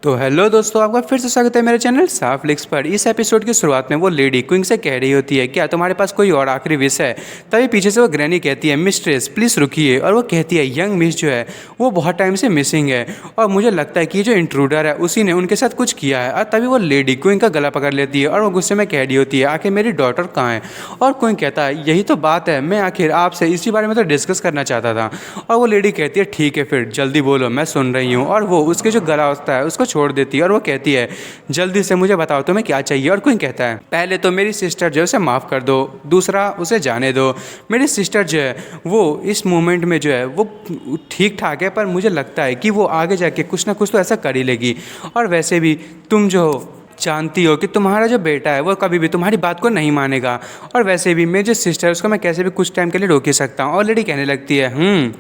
तो हेलो दोस्तों, आपका फिर से स्वागत है मेरे चैनल साफ लिक्स पर। इस एपिसोड की शुरुआत में वो लेडी क्विंग से कह रही होती है, क्या तुम्हारे पास कोई और आखिरी विश है। तभी पीछे से वो ग्रैनी कहती है, मिस्ट्रेस प्लीज़ रुकिए। और वो कहती है, यंग मिस जो है वो बहुत टाइम से मिसिंग है और मुझे लगता है कि ये जो इंट्रूडर है उसी ने उनके साथ कुछ किया है। और तभी वो लेडी क्विंग का गला पकड़ लेती है और वो गुस्से में कह रही होती है, आखिर मेरी डॉटर कहाँ है। और क्विंग कहता है, यही तो बात है, मैं आखिर आपसे इसी बारे में तो डिस्कस करना चाहता था। और वो लेडी कहती है, ठीक है फिर जल्दी बोलो, मैं सुन रही हूँ। और वो उसके जो गला होता है उसको छोड़ देती है और वो कहती है, जल्दी से मुझे बताओ तुम्हें क्या चाहिए। और क्विंग कहता है, पहले तो मेरी सिस्टर जो है उसे माफ़ कर दो, दूसरा उसे जाने दो। मेरी सिस्टर जो है वो इस मोमेंट में जो है वो ठीक ठाक है, पर मुझे लगता है कि वो आगे जाके कुछ ना कुछ तो ऐसा कर ही लेगी। और वैसे भी तुम जो जानती हो कि तुम्हारा जो बेटा है वो कभी भी तुम्हारी बात को नहीं मानेगा। और वैसे भी मेरी जो सिस्टर है उसको मैं कैसे भी कुछ टाइम के लिए रोक ही सकता हूँ। ऑलरेडी कहने लगती है,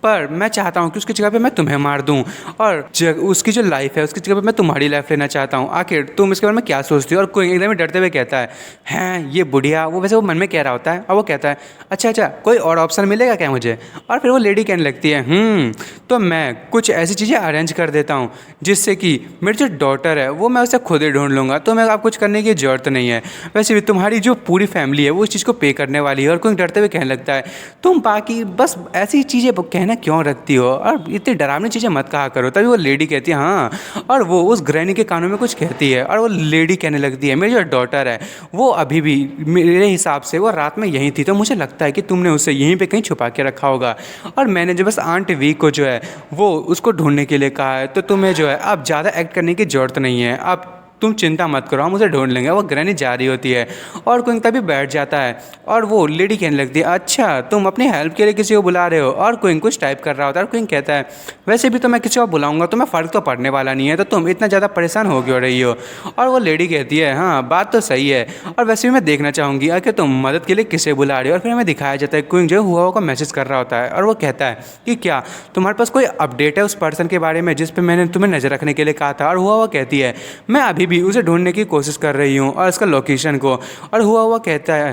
पर मैं चाहता हूँ कि उसकी जगह पे मैं तुम्हें मार दूँ और उसकी जो लाइफ है उसकी जगह पे मैं तुम्हारी लाइफ लेना चाहता हूँ। आखिर तुम इसके बारे में क्या सोचती हो। और कोई एकदम ही डरते हुए कहता है, हैं ये बुढ़िया। वो वैसे वो मन में कह रहा होता है और वो कहता है, अच्छा कोई और ऑप्शन मिलेगा क्या मुझे। और फिर वो लेडी कहने लगती है, तो मैं कुछ ऐसी चीज़ें अरेंज कर देता हूँ जिससे कि मेरी जो डॉटर है वो मैं उसे खुद ही ढूंढ लूँगा, तो मैं आप कुछ करने की ज़रूरत नहीं है। वैसे भी तुम्हारी जो पूरी फैमिली है वो इस चीज़ को पे करने वाली है। और कोई डरते हुए कहने लगता है, तुम बाकी बस ऐसी चीज़ें कहना क्यों रखती हो और इतनी डरावनी चीज़ें मत कहा करो। तभी वो लेडी कहती है, हाँ। और वो उस ग्रैनी के कानों में कुछ कहती है और वो लेडी कहने लगती है, मेरी जो डॉटर है वो अभी भी मेरे हिसाब से वो रात में यहीं थी, तो मुझे लगता है कि तुमने उसे यहीं पे कहीं छुपा के रखा होगा। और मैंने जो बस आंट वी को जो है वो उसको ढूंढने के लिए कहा है, तो तुम्हें जो है अब ज़्यादा एक्ट करने की ज़रूरत नहीं है। अब तुम चिंता मत करो, हम उसे ढूंढ लेंगे। वो ग्रैनी जा रही होती है और क्विंग तभी बैठ जाता है और वो लेडी कहने लगती है, अच्छा तुम अपनी हेल्प के लिए किसी को बुला रहे हो। और क्विंग कुछ टाइप कर रहा होता है और क्विंग कहता है, वैसे भी तो मैं किसी को बुलाऊंगा तो मैं फ़र्क तो पड़ने वाला नहीं है, तो तुम इतना ज़्यादा परेशान हो क्यों रही हो। और वो लेडी कहती है, हाँ बात तो सही है, और वैसे भी मैं देखना चाहूँगी आखिर तुम मदद के लिए किसे बुला रही हो। और फिर हमें दिखाया जाता है क्विंग जो हुआ को मैसेज कर रहा होता है और वो कहता है कि क्या तुम्हारे पास कोई अपडेट है उस पर्सन के बारे में जिस पर मैंने तुम्हें नज़र रखने के लिए कहा था। और हुआ कहती है, मैं अभी भी उसे ढूंढने की कोशिश कर रही हूँ और इसका लोकेशन को। और हुआ कहता है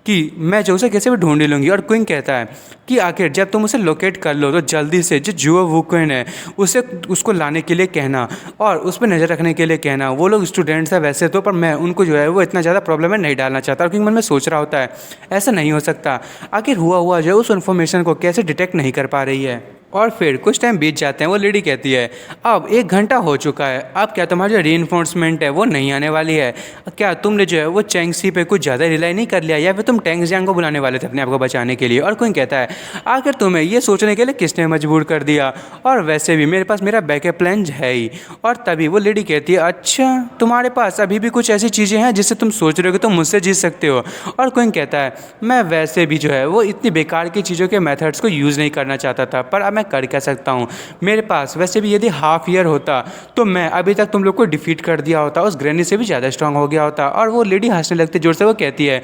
कि मैं जो उसे कैसे भी ढूंढ लूँगी। और क्विंग कहता है कि आखिर जब तुम उसे लोकेट कर लो तो जल्दी से जो जुओ वुकेन है उसे उसको लाने के लिए कहना और उस पर नज़र रखने के लिए कहना। वो लोग स्टूडेंट्स हैं वैसे तो, पर मैं उनको जो है वो इतना ज़्यादा प्रॉब्लम में नहीं डालना चाहता। और क्विंग मन में सोच रहा होता है, ऐसा नहीं हो सकता, आखिर हुआ जो है उस इन्फॉर्मेशन को कैसे डिटेक्ट नहीं कर पा रही है। और फिर कुछ टाइम बीत जाते हैं। वो लेडी कहती है, अब 1 घंटा हो चुका है, अब क्या तुम्हारी जो रीइंफोर्समेंट है वो नहीं आने वाली है। क्या तुमने जो है वो चैंगसी पे कुछ ज़्यादा रिलाई नहीं कर लिया या फिर तुम टैंग जियांग को बुलाने वाले थे अपने आप को बचाने के लिए। और कोई कहता है, आखिर तुम्हें ये सोचने के लिए किसने मजबूर कर दिया, और वैसे भी मेरे पास मेरा बैकअप प्लान है ही। और तभी वो लेडी कहती है, अच्छा तुम्हारे पास अभी भी कुछ ऐसी चीज़ें हैं जिससे तुम सोच रहे हो कि तुम मुझसे जीत सकते हो। और कोई कहता है, मैं वैसे भी जो है वो इतनी बेकार की चीज़ों के मेथड्स को यूज़ नहीं करना चाहता था, पर अब मैं कर क्या सकता हूँ। मेरे पास वैसे भी यदि हाफ ईयर होता तो मैं अभी तक तुम लोग को डिफीट कर दिया होता, उस ग्रैनी से भी ज़्यादा स्ट्रांग हो गया होता। और वो लेडी हंसने लगती जोर से। वो कहती है,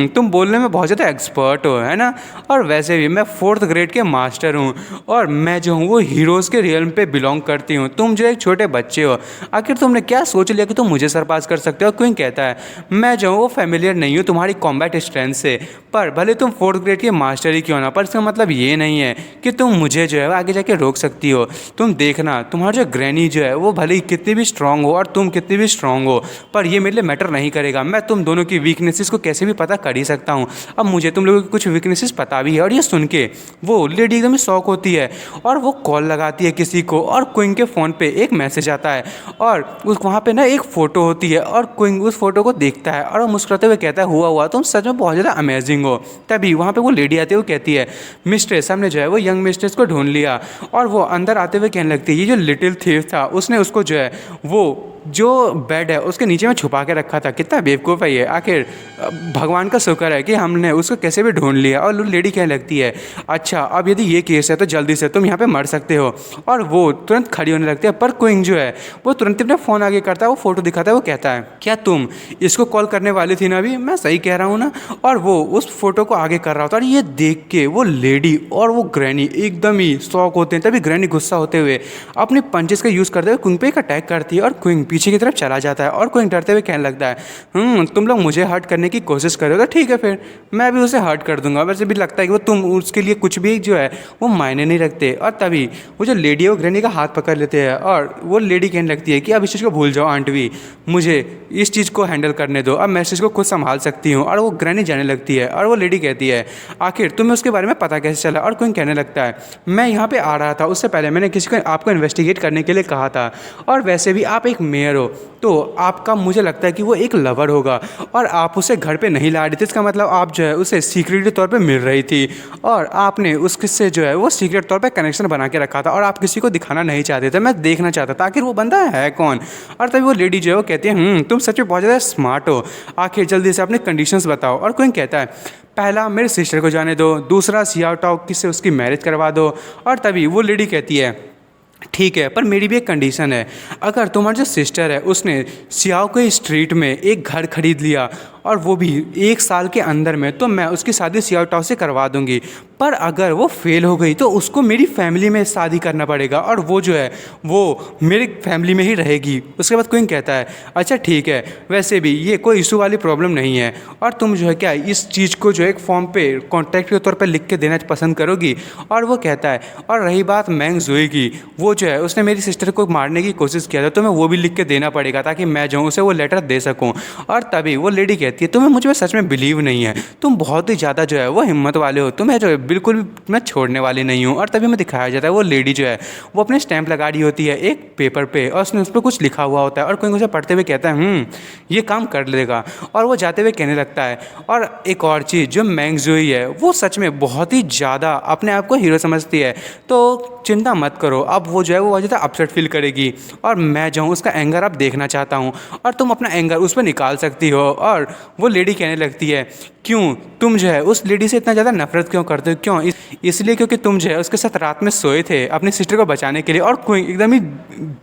तुम बोलने में बहुत ज़्यादा एक्सपर्ट हो, है ना। और वैसे भी मैं 4th ग्रेड के मास्टर हूँ और मैं जो हूँ वो हीरोज़ के रियल्म पे बिलोंग करती हूँ, तुम जो एक छोटे बच्चे हो, आखिर तुमने क्या सोच लिया कि तुम मुझे सरपास कर सकते हो। क्विंग कहता है, मैं जो हूँ वो फेमिलियर नहीं हूँ तुम्हारी कॉम्बैट स्ट्रेंथ से, पर भले तुम 4th ग्रेड के मास्टर ही क्यों ना, पर इसका मतलब ये नहीं है कि तुम मुझे जो है आगे जाके रोक सकती हो। तुम देखना, तुम्हारा जो ग्रैनी जो है वो भले ही कितनी भी स्ट्रांग हो और तुम कितनी भी स्ट्रांग हो, पर ये मेरे लिए मैटर नहीं करेगा। मैं तुम दोनों की वीकनेसेस को कैसे भी पता कर ही सकता हूँ। अब मुझे तुम लोगों की कुछ वीकनेसेस पता भी है। और ये सुन के वो लेडी एकदम शॉक होती है और वो कॉल लगाती है किसी को, और क्विंग के फ़ोन पे एक मैसेज आता है और उस वहाँ पे ना एक फ़ोटो होती है और क्विंग उस फोटो को देखता है और वो मुस्कुराते हुए कहता है, हुआ तुम सच में बहुत ज़्यादा अमेजिंग हो। तभी वहाँ पे वो लेडी आती है, वो कहती है, मिस्ट्रेस हमने जो है वो यंग मिस्ट्रेस को ढूंढ लिया। और वो अंदर आते हुए कहने लगती है, ये जो लिटिल थीफ था उसने उसको जो है वो जो बेड है उसके नीचे में छुपा के रखा था। कितना बेवकूफ़ है ये, आखिर भगवान का शुक्र है कि हमने उसको कैसे भी ढूंढ लिया। और लेडी कहने लगती है, अच्छा अब यदि ये केस है तो जल्दी से तुम यहाँ पे मर सकते हो। और वो तुरंत खड़ी होने लगती है, पर क्विंग जो है वो तुरंत अपना फ़ोन आगे करता है, वो फ़ोटो दिखाता है। वो कहता है, क्या तुम इसको कॉल करने वाली थी ना, अभी मैं सही कह रहा हूँ ना। और वो उस फोटो को आगे कर रहा होता है और ये देख के वो लेडी और वो ग्रैनी एकदम ही शॉक होते हैं। तभी ग्रैनी गुस्सा होते हुए अपने पंचेस का यूज़ करते हुए क्विंग पे एक अटैक करती है और क्विंग पीछे की तरफ चला जाता है और क्विंग डरते हुए कहने लगता है, तुम लोग मुझे हर्ट करने की कोशिश करो तो ठीक है, फिर मैं भी उसे हर्ट कर दूंगा। वैसे भी लगता है कि वो तुम उसके लिए कुछ भी जो है वो मायने नहीं रखते। और तभी वो जो लेडी है वो ग्रैनी का हाथ पकड़ लेते हैं और वो लेडी कहने लगती है कि अब इस चीज़ को भूल जाओ आंट भी, मुझे इस चीज़ को हैंडल करने दो, अब मैं इस चीज़ को खुद संभाल सकती हूँ। और वो ग्रैनी जाने लगती है और वो लेडी कहती है, आखिर तुम्हें उसके बारे में पता कैसे चला? और क्विंग कहने लगता है, मैं यहाँ पे आ रहा था, उससे पहले मैंने किसी को आपको इन्वेस्टिगेट करने के लिए कहा था, और वैसे भी आप एक मेयर हो तो आपका मुझे लगता है कि वो एक लवर होगा और आप उसे घर पे नहीं ला रही थी, इसका मतलब आप जो है उसे सीक्रेट तौर पे मिल रही थी और आपने उससे जो है वो सीक्रेट तौर पे कनेक्शन बना के रखा था और आप किसी को दिखाना नहीं चाहते थे। मैं देखना चाहता था आखिर वो बंदा है कौन। और तभी वो लेडी जो है वो कहती है, तुम सच में बहुत ज़्यादा स्मार्ट हो, आखिर जल्दी से अपने कंडीशंस बताओ। और क्विंग कहता है, पहला मेरे सिस्टर को जाने दो, दूसरा सियाओ टाओ से उसकी मैरिज करवा दो। और तभी वो लेडी कहती है, ठीक है, पर मेरी भी एक कंडीशन है, अगर तुम्हारी जो सिस्टर है उसने सियाओ के स्ट्रीट में एक घर खरीद लिया और वो भी 1 साल के अंदर में, तो मैं उसकी शादी सियाओ टाओ से करवा दूंगी। पर अगर वो फेल हो गई तो उसको मेरी फैमिली में शादी करना पड़ेगा और वो जो है वो मेरी फैमिली में ही रहेगी। उसके बाद क्विंग कहता है, अच्छा ठीक है, वैसे भी ये कोई इशू वाली प्रॉब्लम नहीं है और तुम जो है क्या इस चीज़ को जो एक फॉर्म पे कॉन्ट्रैक्ट के तौर पर लिख के देना पसंद करोगी? और वो कहता है, और रही बात मैंग जुई की, वो जो है उसने मेरी सिस्टर को मारने की कोशिश किया था, तो मैं वो भी लिख के देना पड़ेगा ताकि मैं जो उसे वो लेटर दे सकूँ। और तभी वो लेडी कहती है, तुम्हें मुझ में सच में बिलीव नहीं है, तुम बहुत ही ज़्यादा जो है वो हिम्मत वाले हो, तुम्हें जो है बिल्कुल भी मैं छोड़ने वाली नहीं हूँ। और तभी मैं दिखाया जाता है वो लेडी जो है वो अपने स्टैंप लगा रही होती है एक पेपर पे और उसने उस पर कुछ लिखा हुआ होता है और कोई उसे पढ़ते हुए कहता है, ये काम कर लेगा। और वो जाते हुए कहने लगता है, और एक और चीज़, जो मैंग जुई है वो सच में बहुत ही ज़्यादा अपने आप को हीरो समझती है, तो चिंता मत करो, अब वो जो है वो बहुत ज़्यादा अपसेट फील करेगी और मैं जो हूँ उसका एंगर अब देखना चाहता हूँ और तुम अपना एंगर उस पर निकाल सकती हो। और वो लेडी कहने लगती है, क्यों, तुम जो है उस लेडी से इतना ज़्यादा नफरत क्यों करते हो? क्यों? इसलिए क्योंकि तुम जो है उसके साथ रात में सोए थे अपनी सिस्टर को बचाने के लिए। और कोई एकदम ही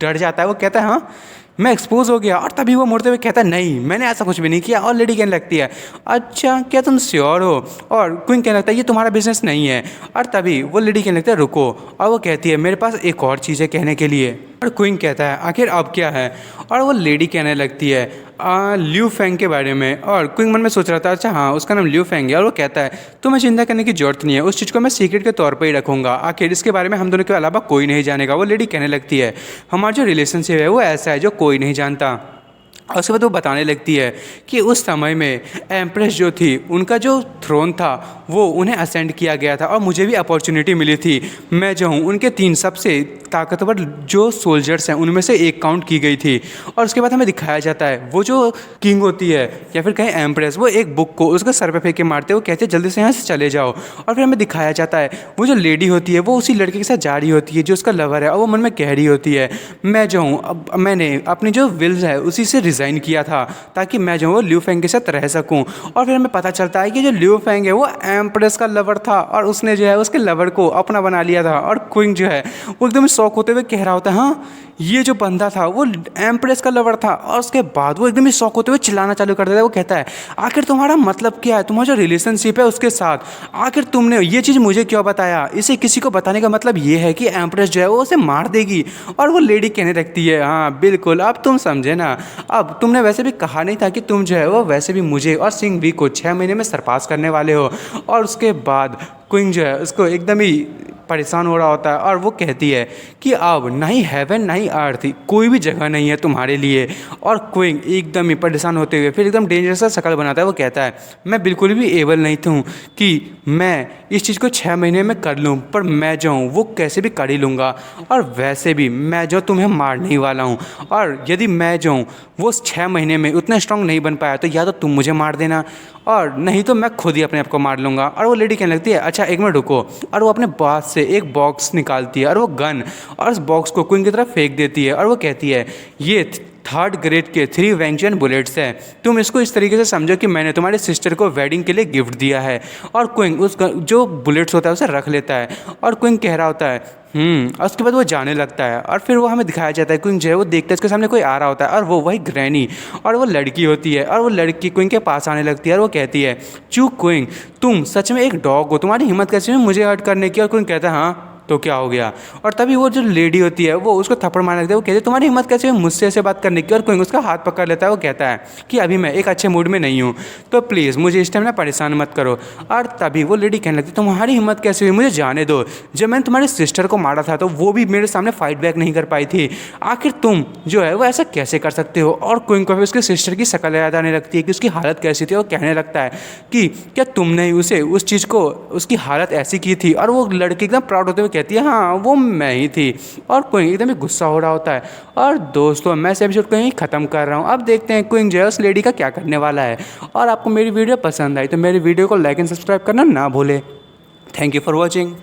डर जाता है, वो कहता है, हाँ मैं एक्सपोज हो गया। और तभी वो मुड़ते हुए कहता है, नहीं मैंने ऐसा कुछ भी नहीं किया। और लेडी कहने लगती है, अच्छा क्या तुम श्योर हो? और क्विंग कहने लगता है, ये तुम्हारा बिजनेस नहीं है। और तभी वो लेडी कहने लगता है, रुको। और वो कहती है, मेरे पास एक और चीज़ है कहने के लिए। और क्विंग कहता है, आखिर अब क्या है? और वो लेडी कहने लगती है, ल्यू फेंग के बारे में। और क्विंग मन में सोच रहा था, अच्छा हाँ उसका नाम ल्यू फेंग है। और वो कहता है, तुम्हें चिंता करने की जरूरत नहीं है, उस चीज़ को मैं सीक्रेट के तौर पर ही रखूँगा, आखिर इसके बारे में हम दोनों के अलावा कोई नहीं जानेगा। वो लेडी कहने लगती है, हमारा जो रिलेशनशिप है वो ऐसा है जो कोई नहीं जानता। और उसके बाद वो बताने लगती है कि उस समय में एम्प्रेस जो थी उनका जो थ्रोन था वो उन्हें असेंड किया गया था और मुझे भी अपॉर्चुनिटी मिली थी, मैं जो हूँ उनके 3 सबसे ताकतवर जो सोल्जर्स हैं उनमें से एक काउंट की गई थी। और उसके बाद हमें दिखाया जाता है वो जो किंग होती है या फिर कहीं एम्प्रेस, वो एक बुक को उसके सर पे फेंक के मारते, वो कहते हैं जल्दी से यहाँ से चले जाओ। और फिर हमें दिखाया जाता है वो जो लेडी होती है वो उसी लड़के के साथ जा रही होती है जो उसका लवर है और वो मन में कह रही होती है, मैं जो हूँ अब मैंने अपनी जो विल्स है उसी से रिज़ाइन किया था ताकि मैं जो हूँ ल्यू फेंग के साथ रह सकूँ। और फिर हमें पता चलता है कि जो ल्यू फेंग है वो एम्प्रेस का लवर था और उसने जो है उसके लवर को अपना बना लिया था। और क्विंग जो है वो एकदम शौक होते हुए कह रहा होता है, हाँ ये जो बंदा था वो एम्प्रेस का लवर था। और उसके बाद वो एकदम ही शौक होते हुए चिल्लाना चालू कर देता है। वो कहता है, आखिर तुम्हारा मतलब क्या है? तुम्हारा जो रिलेशनशिप है उसके साथ आखिर तुमने ये चीज़ मुझे क्यों बताया? इसे किसी को बताने का मतलब ये है कि एम्प्रेस जो है वो उसे मार देगी। और वो लेडी कहने लगती है, हाँ बिल्कुल, अब तुम समझे ना, अब तुमने वैसे भी कहा नहीं था कि तुम जो है वो वैसे भी मुझे और सिंह वी को 6 महीने में सरपास करने वाले हो। और उसके बाद क्विंग जो है उसको एकदम ही परेशान हो रहा होता है और वो कहती है कि अब ना ही हेवन ना ही अर्थ, कोई भी जगह नहीं है तुम्हारे लिए। और क्विंग एकदम ही परेशान होते हुए फिर एकदम डेंजरस सा शक्ल बनाता है। वो कहता है, मैं बिल्कुल भी एबल नहीं हूँ कि मैं इस चीज़ को 6 महीने में कर लूँ, पर मैं जो हूँ वो कैसे भी कर ही लूँगा। और वैसे भी मैं जो तुम्हें मारने ही वाला हूँ, और यदि मैं जो हूँ वो 6 महीने में उतना स्ट्रांग नहीं बन पाया तो या तो तुम मुझे मार देना और नहीं तो मैं खुद ही अपने आप को मार लूँगा। और वो लेडी कहने लगती है, अच्छा एक मिनट रुको। और वो अपने पास से एक बॉक्स निकालती है और वो गन और उस बॉक्स को क्वीन की तरफ फेंक देती है। और वो कहती है, ये 3rd ग्रेड के 3 वेंचुअन बुलेट्स हैं, तुम इसको इस तरीके से समझो कि मैंने तुम्हारे सिस्टर को वेडिंग के लिए गिफ्ट दिया है। और क्वीन उस जो बुलेट्स होता है उसे रख लेता है और क्वीन कह रहा होता है और उसके बाद वो जाने लगता है। और फिर वो हमें दिखाया जाता है क्वीन जो है वो देखता है उसके सामने कोई आ रहा होता है और वो वही ग्रैनी और वो लड़की होती है। और वो लड़की क्वीन के पास आने लगती है और वो कहती है, चू क्वीन तुम सच में एक डॉग हो, तुम्हारी हिम्मत कैसे हुई मुझे हर्ट करने की? और क्वीन कहता है, हाँ तो क्या हो गया। और तभी वो जो लेडी होती है वो उसको थप्पड़ मारने लगती है। वो कहती है तुम्हारी हिम्मत कैसे हुई मुझसे ऐसे बात करने की। और क्विंग उसका हाथ पकड़ लेता है। वो कहता है कि अभी मैं एक अच्छे मूड में नहीं हूँ, तो प्लीज़ मुझे इस टाइम ना परेशान मत करो। और तभी वो लेडी कहने लगती है तुम्हारी हिम्मत कैसे हुई, मुझे जाने दो। जब मैंने तुम्हारे सिस्टर को मारा था तो वो भी मेरे सामने फाइट बैक नहीं कर पाई थी, आखिर तुम जो है वो ऐसा कैसे कर सकते हो। और क्विंग को भी उसके सिस्टर की शक्ल याद आने लगती है कि उसकी हालत कैसी थी। वो कहने लगता है कि क्या तुमने ही उसे उस चीज़ को उसकी हालत ऐसी की थी। और वो लड़की एकदम प्राउड होते हुए कहती है हाँ वो मैं ही थी। और क्विंग एकदम ही गुस्सा हो रहा होता है। और दोस्तों मैं इस एपिसोड को यहीं ख़त्म कर रहा हूँ। अब देखते हैं क्विंग जो है उस लेडी का क्या करने वाला है। और आपको मेरी वीडियो पसंद आई तो मेरी वीडियो को लाइक एंड सब्सक्राइब करना ना भूले। Thank you for watching.